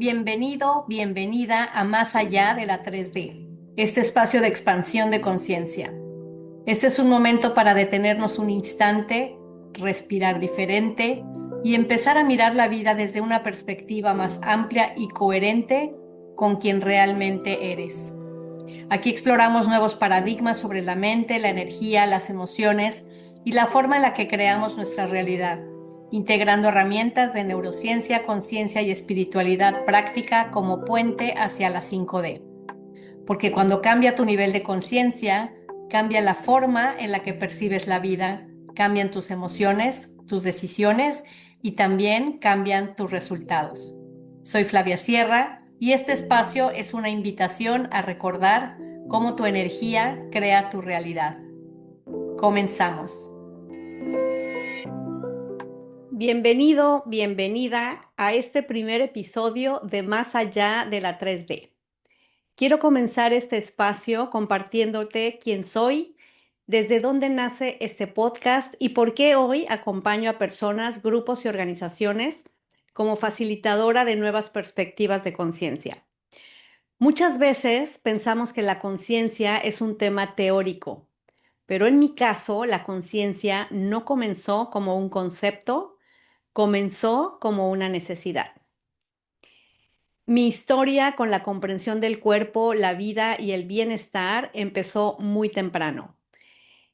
Bienvenido, bienvenida a Más allá de la 3D, este espacio de expansión de conciencia. Este es un momento para detenernos un instante, respirar diferente y empezar a mirar la vida desde una perspectiva más amplia y coherente con quien realmente eres. Aquí exploramos nuevos paradigmas sobre la mente, la energía, las emociones y la forma en la que creamos nuestra realidad, integrando herramientas de neurociencia, conciencia y espiritualidad práctica como puente hacia la 5D. Porque cuando cambia tu nivel de conciencia, cambia la forma en la que percibes la vida, cambian tus emociones, tus decisiones y también cambian tus resultados. Soy Flavia Sierra y este espacio es una invitación a recordar cómo tu energía crea tu realidad. Comenzamos. Bienvenido, bienvenida a este primer episodio de Más allá de la 3D. Quiero comenzar este espacio compartiéndote quién soy, desde dónde nace este podcast y por qué hoy acompaño a personas, grupos y organizaciones como facilitadora de nuevas perspectivas de conciencia. Muchas veces pensamos que la conciencia es un tema teórico, pero en mi caso la conciencia no comenzó como un concepto, comenzó como una necesidad. Mi historia con la comprensión del cuerpo, la vida y el bienestar empezó muy temprano.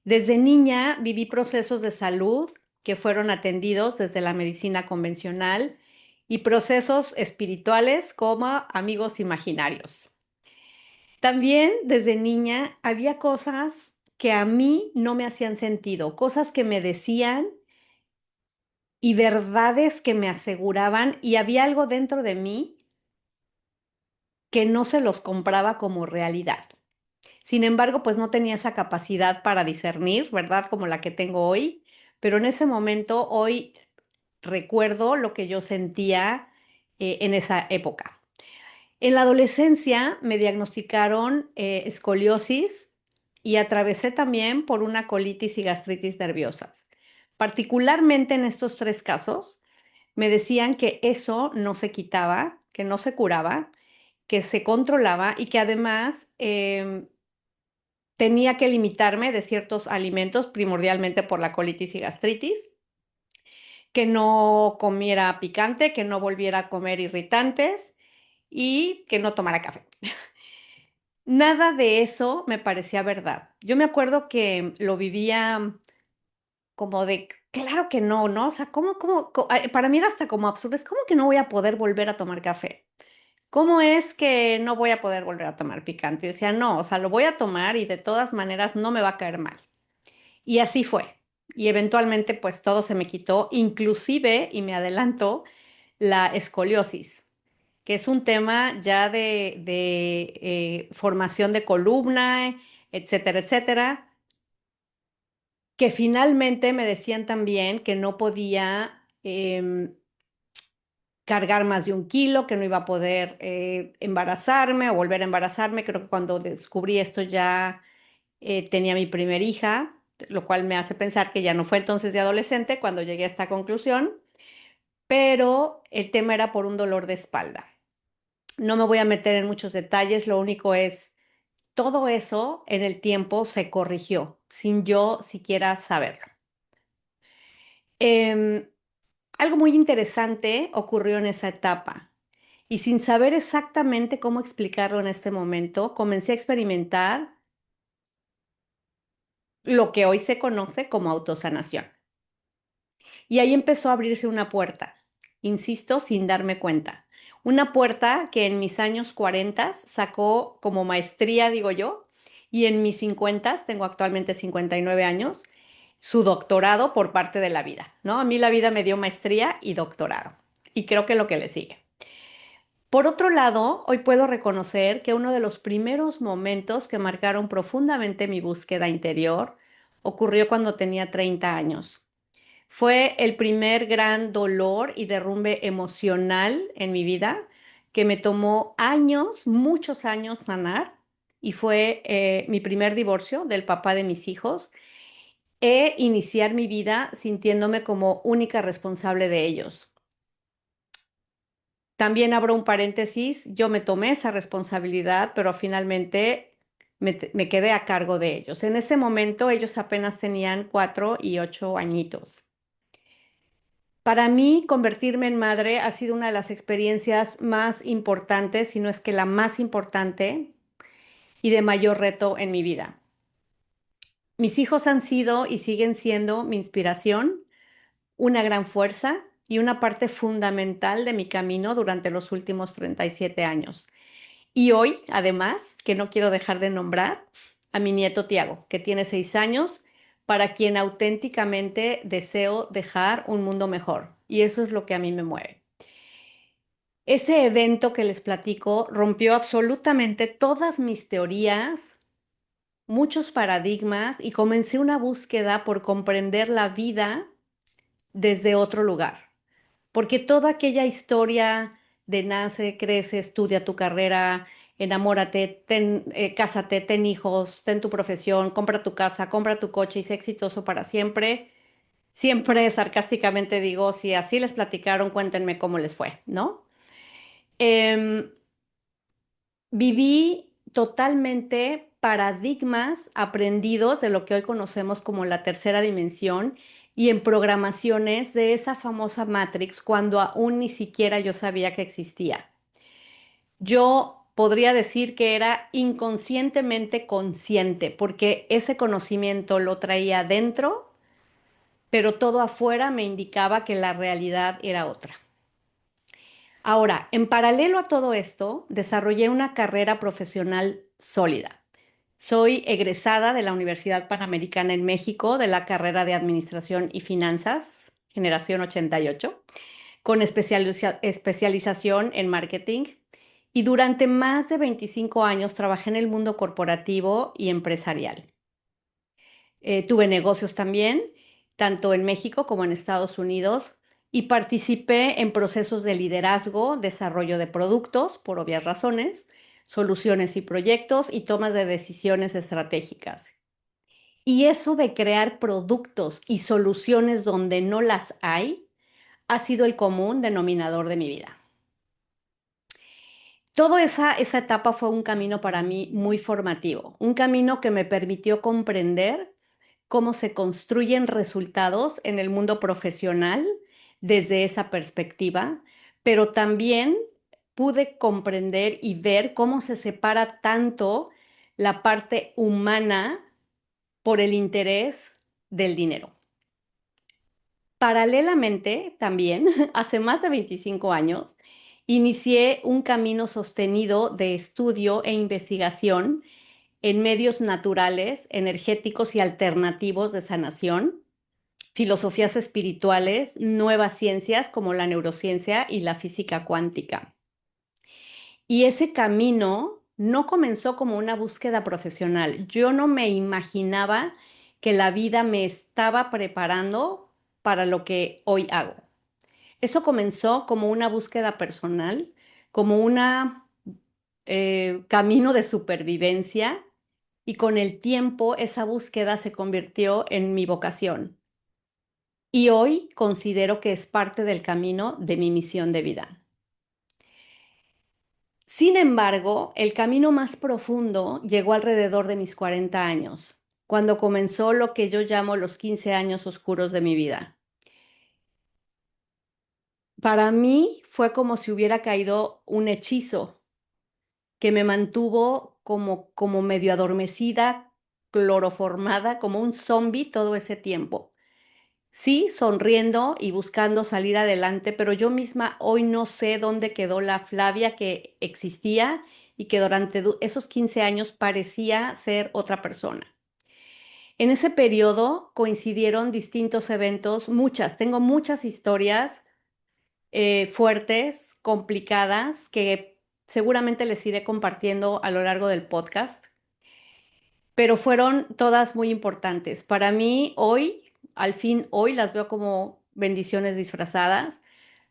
Desde niña viví procesos de salud que fueron atendidos desde la medicina convencional y procesos espirituales como amigos imaginarios. También desde niña había cosas que a mí no me hacían sentido, cosas que me decían y verdades que me aseguraban, y había algo dentro de mí que no se los compraba como realidad. Sin embargo, pues no tenía esa capacidad para discernir, ¿verdad? Como la que tengo hoy, pero en ese momento, hoy recuerdo lo que yo sentía en esa época. En la adolescencia me diagnosticaron escoliosis y atravesé también por una colitis y gastritis nerviosas. Particularmente en estos tres casos, me decían que eso no se quitaba, que no se curaba, que se controlaba y que además tenía que limitarme de ciertos alimentos, primordialmente por la colitis y gastritis, que no comiera picante, que no volviera a comer irritantes y que no tomara café. Nada de eso me parecía verdad. Yo me acuerdo que lo vivía como de, claro que no, ¿no? O sea, para mí era hasta como absurdo, es como que no voy a poder volver a tomar café. ¿Cómo es que no voy a poder volver a tomar picante? Y decía, no, o sea, lo voy a tomar y de todas maneras no me va a caer mal. Y así fue. Y eventualmente pues todo se me quitó, inclusive, y me adelanto, la escoliosis, que es un tema ya de formación de columna, etcétera, etcétera, que finalmente me decían también que no podía cargar más de 1 kilo, que no iba a poder embarazarme o volver a embarazarme. Creo que cuando descubrí esto ya tenía mi primer hija, lo cual me hace pensar que ya no fue entonces de adolescente cuando llegué a esta conclusión, pero el tema era por un dolor de espalda. No me voy a meter en muchos detalles, lo único es, todo eso en el tiempo se corrigió, sin yo siquiera saberlo. Em, Algo muy interesante ocurrió en esa etapa y sin saber exactamente cómo explicarlo en este momento, comencé a experimentar lo que hoy se conoce como autosanación. Y ahí empezó a abrirse una puerta, insisto, sin darme cuenta. Una puerta que en mis años 40 sacó como maestría, digo yo, y en mis 50, tengo actualmente 59 años, su doctorado por parte de la vida, ¿no? A mí la vida me dio maestría y doctorado, y creo que lo que le sigue. Por otro lado, hoy puedo reconocer que uno de los primeros momentos que marcaron profundamente mi búsqueda interior ocurrió cuando tenía 30 años. Fue el primer gran dolor y derrumbe emocional en mi vida que me tomó años, muchos años sanar, y fue mi primer divorcio del papá de mis hijos e iniciar mi vida sintiéndome como única responsable de ellos. También abro un paréntesis, yo me tomé esa responsabilidad, pero finalmente me quedé a cargo de ellos. En ese momento ellos apenas tenían 4 y 8 añitos. Para mí, convertirme en madre ha sido una de las experiencias más importantes, si no es que la más importante y de mayor reto en mi vida. Mis hijos han sido y siguen siendo mi inspiración, una gran fuerza y una parte fundamental de mi camino durante los últimos 37 años. Y hoy, además, que no quiero dejar de nombrar a mi nieto Tiago, que tiene 6 años, para quien auténticamente deseo dejar un mundo mejor. Y eso es lo que a mí me mueve. Ese evento que les platico rompió absolutamente todas mis teorías, muchos paradigmas y comencé una búsqueda por comprender la vida desde otro lugar. Porque toda aquella historia de nace, crece, estudia tu carrera, enamórate, cásate, ten hijos, ten tu profesión, compra tu casa, compra tu coche y sé exitoso para siempre. Siempre sarcásticamente digo, si así les platicaron, cuéntenme cómo les fue, ¿no? Em, Viví totalmente paradigmas aprendidos de lo que hoy conocemos como la tercera dimensión y en programaciones de esa famosa Matrix cuando aún ni siquiera yo sabía que existía. Yo podría decir que era inconscientemente consciente porque ese conocimiento lo traía dentro, pero todo afuera me indicaba que la realidad era otra. Ahora, en paralelo a todo esto, desarrollé una carrera profesional sólida. Soy egresada de la Universidad Panamericana en México de la carrera de Administración y Finanzas, generación 88, con especialización en marketing. Y durante más de 25 años trabajé en el mundo corporativo y empresarial. Tuve negocios también, tanto en México como en Estados Unidos, y participé en procesos de liderazgo, desarrollo de productos, por obvias razones, soluciones y proyectos y tomas de decisiones estratégicas. Y eso de crear productos y soluciones donde no las hay, ha sido el común denominador de mi vida. Toda esa etapa fue un camino para mí muy formativo, un camino que me permitió comprender cómo se construyen resultados en el mundo profesional desde esa perspectiva, pero también pude comprender y ver cómo se separa tanto la parte humana por el interés del dinero. Paralelamente, también, hace más de 25 años, inicié un camino sostenido de estudio e investigación en medios naturales, energéticos y alternativos de sanación, filosofías espirituales, nuevas ciencias como la neurociencia y la física cuántica. Y ese camino no comenzó como una búsqueda profesional. Yo no me imaginaba que la vida me estaba preparando para lo que hoy hago. Eso comenzó como una búsqueda personal, como un camino de supervivencia y con el tiempo esa búsqueda se convirtió en mi vocación. Y hoy considero que es parte del camino de mi misión de vida. Sin embargo, el camino más profundo llegó alrededor de mis 40 años, cuando comenzó lo que yo llamo los 15 años oscuros de mi vida. Para mí fue como si hubiera caído un hechizo que me mantuvo como medio adormecida, cloroformada, como un zombi todo ese tiempo. Sí, sonriendo y buscando salir adelante, pero yo misma hoy no sé dónde quedó la Flavia que existía y que durante esos 15 años parecía ser otra persona. En ese periodo coincidieron distintos eventos, tengo muchas historias fuertes, complicadas, que seguramente les iré compartiendo a lo largo del podcast, pero fueron todas muy importantes. Para mí hoy, al fin hoy las veo como bendiciones disfrazadas,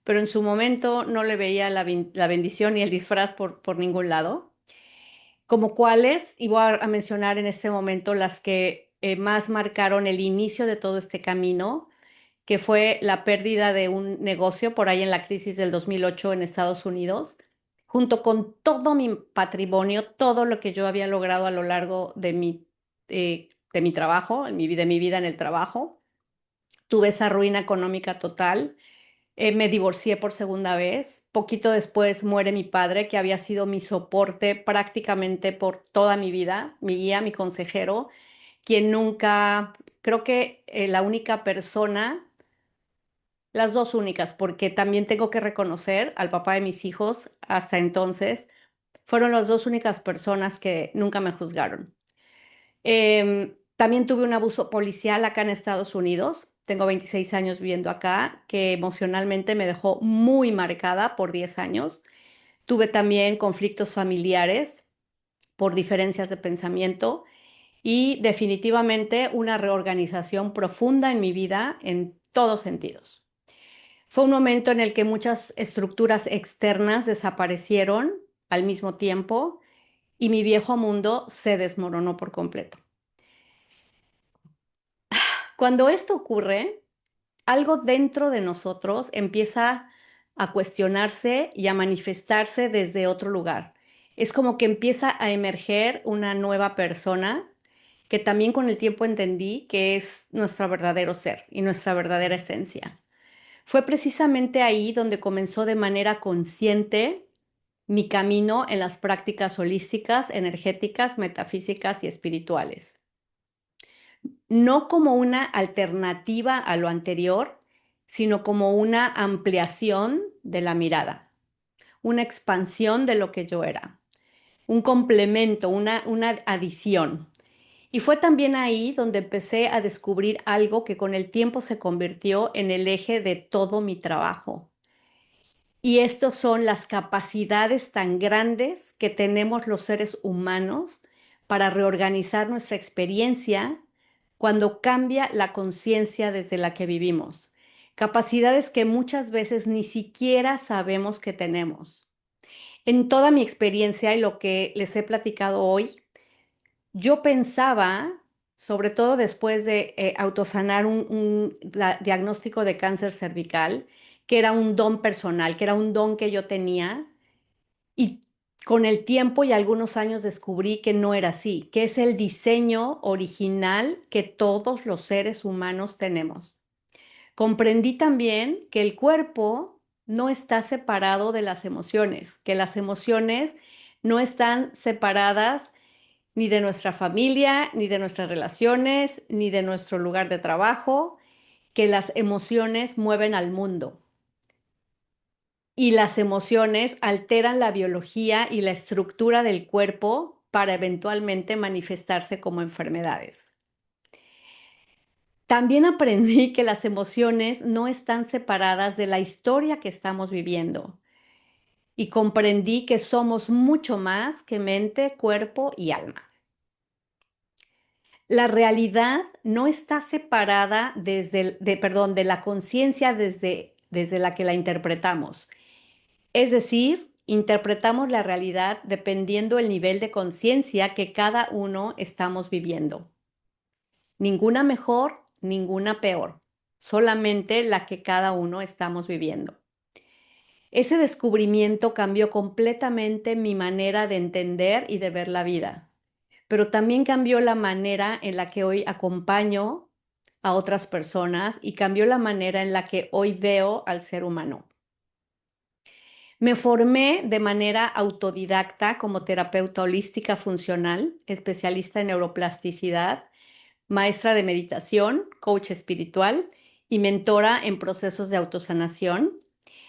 pero en su momento no le veía la bendición ni el disfraz por ningún lado. Como cuáles, y voy a mencionar en este momento las que más marcaron el inicio de todo este camino, que fue la pérdida de un negocio por ahí en la crisis del 2008 en Estados Unidos, junto con todo mi patrimonio, todo lo que yo había logrado a lo largo de mi trabajo, de mi vida en el trabajo. Tuve esa ruina económica total. Me divorcié por segunda vez. Poquito después muere mi padre, que había sido mi soporte prácticamente por toda mi vida, mi guía, mi consejero, quien nunca, creo que la única persona, las dos únicas, porque también tengo que reconocer al papá de mis hijos hasta entonces, fueron las dos únicas personas que nunca me juzgaron. También tuve un abuso policial acá en Estados Unidos. Tengo 26 años viviendo acá, que emocionalmente me dejó muy marcada por 10 años. Tuve también conflictos familiares por diferencias de pensamiento y definitivamente una reorganización profunda en mi vida en todos sentidos. Fue un momento en el que muchas estructuras externas desaparecieron al mismo tiempo y mi viejo mundo se desmoronó por completo. Cuando esto ocurre, algo dentro de nosotros empieza a cuestionarse y a manifestarse desde otro lugar. Es como que empieza a emerger una nueva persona que también con el tiempo entendí que es nuestro verdadero ser y nuestra verdadera esencia. Fue precisamente ahí donde comenzó de manera consciente mi camino en las prácticas holísticas, energéticas, metafísicas y espirituales. No como una alternativa a lo anterior, sino como una ampliación de la mirada, una expansión de lo que yo era, un complemento, una adición. Y fue también ahí donde empecé a descubrir algo que con el tiempo se convirtió en el eje de todo mi trabajo. Y estos son las capacidades tan grandes que tenemos los seres humanos para reorganizar nuestra experiencia cuando cambia la conciencia desde la que vivimos. Capacidades que muchas veces ni siquiera sabemos que tenemos. En toda mi experiencia y lo que les he platicado hoy, yo pensaba, sobre todo después de autosanar un diagnóstico de cáncer cervical, que era un don personal, que era un don que yo tenía y con el tiempo y algunos años descubrí que no era así, que es el diseño original que todos los seres humanos tenemos. Comprendí también que el cuerpo no está separado de las emociones, que las emociones no están separadas ni de nuestra familia, ni de nuestras relaciones, ni de nuestro lugar de trabajo, que las emociones mueven al mundo. Y las emociones alteran la biología y la estructura del cuerpo para eventualmente manifestarse como enfermedades. También aprendí que las emociones no están separadas de la historia que estamos viviendo y comprendí que somos mucho más que mente, cuerpo y alma. La realidad no está separada de la conciencia desde la que la interpretamos. Es decir, interpretamos la realidad dependiendo el nivel de conciencia que cada uno estamos viviendo. Ninguna mejor, ninguna peor, solamente la que cada uno estamos viviendo. Ese descubrimiento cambió completamente mi manera de entender y de ver la vida, pero también cambió la manera en la que hoy acompaño a otras personas y cambió la manera en la que hoy veo al ser humano. Me formé de manera autodidacta como terapeuta holística funcional, especialista en neuroplasticidad, maestra de meditación, coach espiritual y mentora en procesos de autosanación.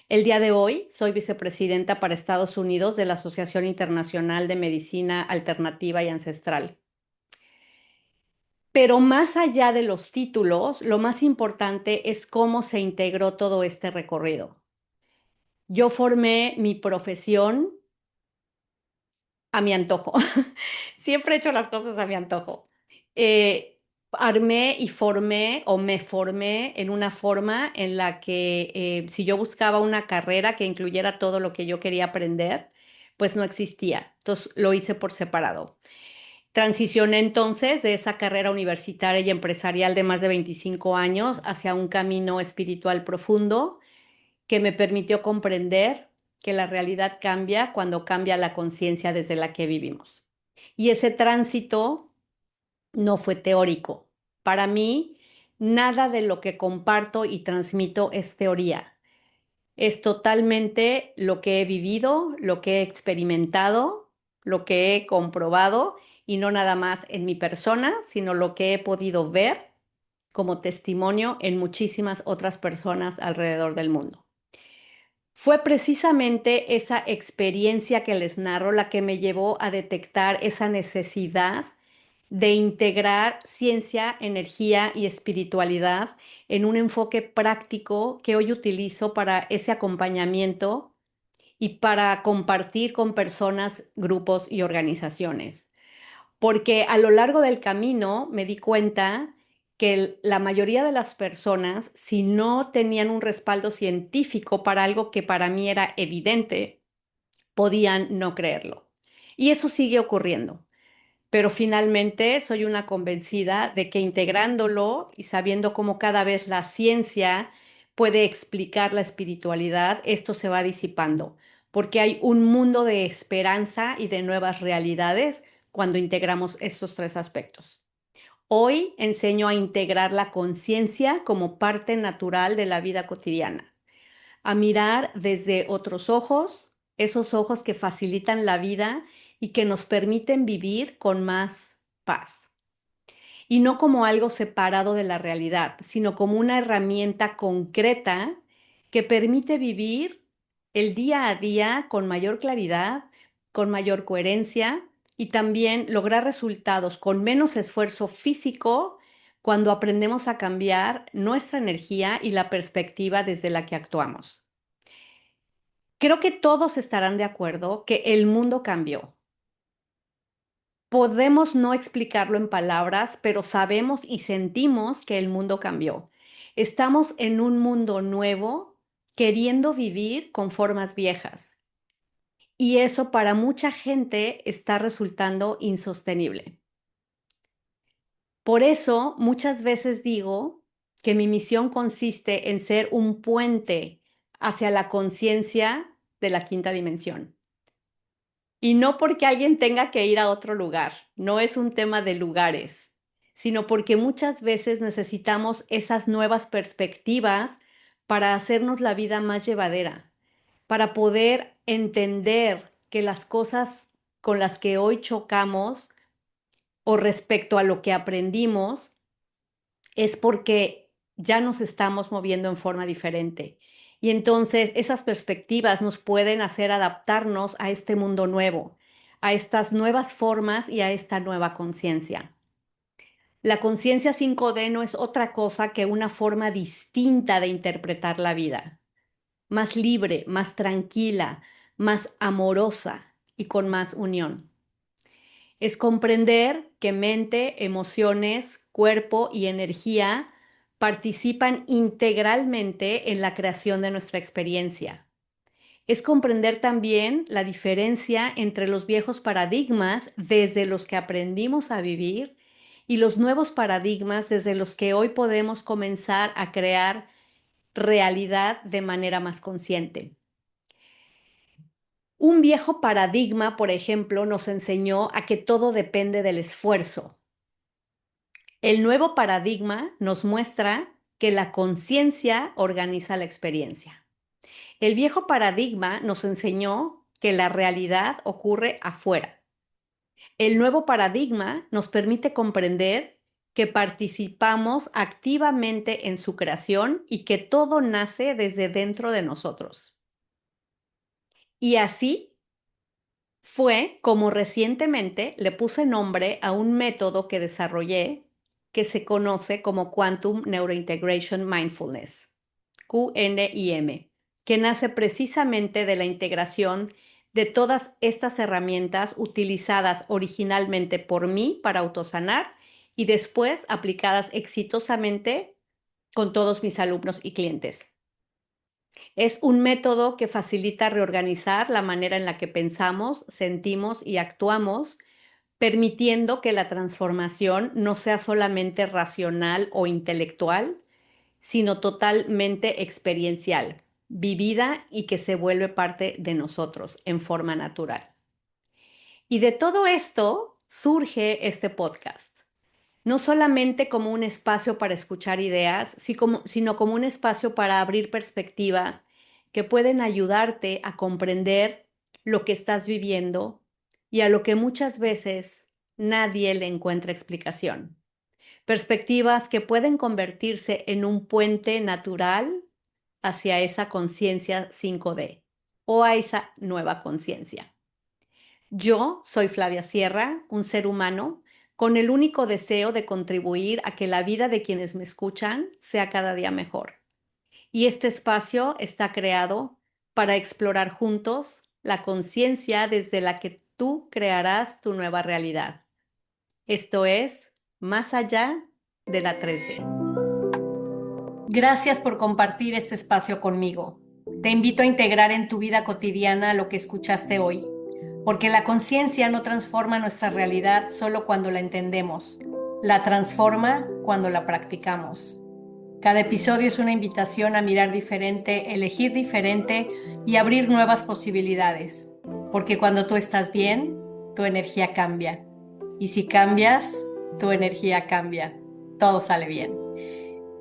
El día de hoy soy vicepresidenta para Estados Unidos de la Asociación Internacional de Medicina Alternativa y Ancestral. Pero más allá de los títulos, lo más importante es cómo se integró todo este recorrido. Yo formé mi profesión a mi antojo. Siempre he hecho las cosas a mi antojo. Armé y formé o me formé en una forma en la que si yo buscaba una carrera que incluyera todo lo que yo quería aprender, pues no existía. Entonces lo hice por separado. Transicioné entonces de esa carrera universitaria y empresarial de más de 25 años hacia un camino espiritual profundo que me permitió comprender que la realidad cambia cuando cambia la conciencia desde la que vivimos. Y ese tránsito no fue teórico. Para mí, nada de lo que comparto y transmito es teoría. Es totalmente lo que he vivido, lo que he experimentado, lo que he comprobado y no nada más en mi persona, sino lo que he podido ver como testimonio en muchísimas otras personas alrededor del mundo. Fue precisamente esa experiencia que les narro la que me llevó a detectar esa necesidad de integrar ciencia, energía y espiritualidad en un enfoque práctico que hoy utilizo para ese acompañamiento y para compartir con personas, grupos y organizaciones. Porque a lo largo del camino me di cuenta que la mayoría de las personas, si no tenían un respaldo científico para algo que para mí era evidente, podían no creerlo. Y eso sigue ocurriendo. Pero finalmente soy una convencida de que integrándolo y sabiendo cómo cada vez la ciencia puede explicar la espiritualidad, esto se va disipando, porque hay un mundo de esperanza y de nuevas realidades cuando integramos estos tres aspectos. Hoy enseño a integrar la conciencia como parte natural de la vida cotidiana, a mirar desde otros ojos, esos ojos que facilitan la vida y que nos permiten vivir con más paz. Y no como algo separado de la realidad, sino como una herramienta concreta que permite vivir el día a día con mayor claridad, con mayor coherencia y también lograr resultados con menos esfuerzo físico cuando aprendemos a cambiar nuestra energía y la perspectiva desde la que actuamos. Creo que todos estarán de acuerdo que el mundo cambió. Podemos no explicarlo en palabras, pero sabemos y sentimos que el mundo cambió. Estamos en un mundo nuevo, queriendo vivir con formas viejas. Y eso para mucha gente está resultando insostenible. Por eso muchas veces digo que mi misión consiste en ser un puente hacia la conciencia de la quinta dimensión. Y no porque alguien tenga que ir a otro lugar, no es un tema de lugares, sino porque muchas veces necesitamos esas nuevas perspectivas para hacernos la vida más llevadera, para poder entender que las cosas con las que hoy chocamos o respecto a lo que aprendimos es porque ya nos estamos moviendo en forma diferente. Y entonces esas perspectivas nos pueden hacer adaptarnos a este mundo nuevo, a estas nuevas formas y a esta nueva conciencia. La conciencia 5D no es otra cosa que una forma distinta de interpretar la vida, más libre, más tranquila, más amorosa y con más unión. Es comprender que mente, emociones, cuerpo y energía participan integralmente en la creación de nuestra experiencia. Es comprender también la diferencia entre los viejos paradigmas desde los que aprendimos a vivir y los nuevos paradigmas desde los que hoy podemos comenzar a crear realidad de manera más consciente. Un viejo paradigma, por ejemplo, nos enseñó a que todo depende del esfuerzo. El nuevo paradigma nos muestra que la conciencia organiza la experiencia. El viejo paradigma nos enseñó que la realidad ocurre afuera. El nuevo paradigma nos permite comprender que participamos activamente en su creación y que todo nace desde dentro de nosotros. Y así fue como recientemente le puse nombre a un método que desarrollé que se conoce como Quantum Neurointegration Mindfulness, QNIM, que nace precisamente de la integración de todas estas herramientas utilizadas originalmente por mí para autosanar y después aplicadas exitosamente con todos mis alumnos y clientes. Es un método que facilita reorganizar la manera en la que pensamos, sentimos y actuamos permitiendo que la transformación no sea solamente racional o intelectual, sino totalmente experiencial, vivida y que se vuelve parte de nosotros en forma natural. Y de todo esto surge este podcast, no solamente como un espacio para escuchar ideas, sino como un espacio para abrir perspectivas que pueden ayudarte a comprender lo que estás viviendo y a lo que muchas veces nadie le encuentra explicación. Perspectivas que pueden convertirse en un puente natural hacia esa conciencia 5D o a esa nueva conciencia. Yo soy Flavia Sierra, un ser humano con el único deseo de contribuir a que la vida de quienes me escuchan sea cada día mejor. Y este espacio está creado para explorar juntos la conciencia desde la que tú crearás tu nueva realidad. Esto es Más allá de la 3D. Gracias por compartir este espacio conmigo. Te invito a integrar en tu vida cotidiana lo que escuchaste hoy, porque la conciencia no transforma nuestra realidad solo cuando la entendemos, la transforma cuando la practicamos. Cada episodio es una invitación a mirar diferente, elegir diferente y abrir nuevas posibilidades, porque cuando tú estás bien, tu energía cambia. Y si cambias, tu energía cambia. Todo sale bien.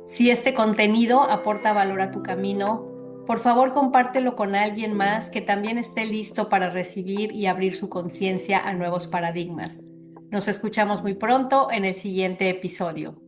Si este contenido aporta valor a tu camino, por favor compártelo con alguien más que también esté listo para recibir y abrir su conciencia a nuevos paradigmas. Nos escuchamos muy pronto en el siguiente episodio.